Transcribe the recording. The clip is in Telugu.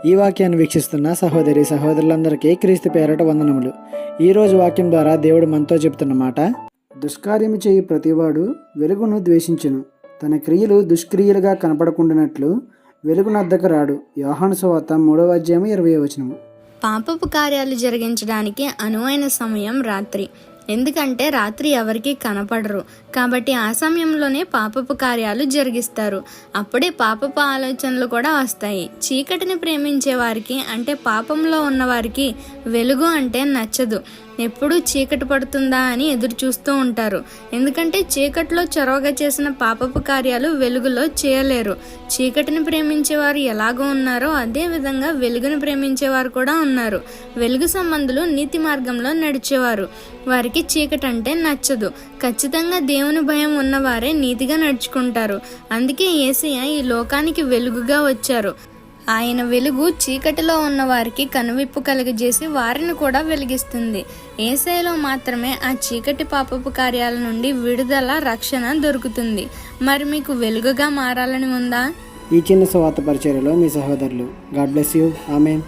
ఈ వాక్యాన్ని వీక్షిస్తున్న సహోదరి సహోదరులందరికీ క్రీస్తు పేరట వందనములు. ఈరోజు వాక్యం ద్వారా దేవుడు మనతో చెబుతున్న మాట: దుష్కార్యము చేయి ప్రతివాడు వెలుగును ద్వేషించును, తన క్రియలు దుష్క్రియలుగా కనపడకుండానట్లు వెలుగునద్దకు రాడు. యోహాను సువార్త 3:20. పాపపు కార్యాలు జరిగించడానికి అనువైన సమయం రాత్రి. ఎందుకంటే రాత్రి ఎవరికి కనపడరు, కాబట్టి ఆ సమయంలోనే పాపపు కార్యాలు జరిగిస్తారు. అప్పుడే పాపపు ఆలోచనలు కూడా వస్తాయి. చీకటిని ప్రేమించే వారికి, అంటే పాపంలో ఉన్నవారికి వెలుగు అంటే నచ్చదు. ఎప్పుడూ చీకటి పడుతుందా అని ఎదురు చూస్తూ ఉంటారు. ఎందుకంటే చీకటిలో చొరవగా చేసిన పాపపు కార్యాలు వెలుగులో చేయలేరు. చీకటిని ప్రేమించేవారు ఎలాగో ఉన్నారో అదే విధంగా వెలుగును ప్రేమించేవారు కూడా ఉన్నారు. వెలుగు సంబంధులు నీతి మార్గంలో నడిచేవారు. వారికి చీకటి అంటే నచ్చదు. ఖచ్చితంగా దేవుని భయం ఉన్నవారే నీతిగా నడుచుకుంటారు. అందుకే యేసయ్య ఈ లోకానికి వెలుగుగా వచ్చారు. ఆయన వెలుగు చీకటిలో ఉన్న వారికి కనువిప్పు కలుగజేసి వారిని కూడా వెలిగిస్తుంది. యేసయ్యలో మాత్రమే ఆ చీకటి పాపపు కార్యాల నుండి విడుదల, రక్షణ దొరుకుతుంది. మరి మీకు వెలుగుగా మారాలని ఉందా? ఈ చిన్న సువార్త పరిచర్యలో మీ సహోదరులు. God bless you. ఆమేన్.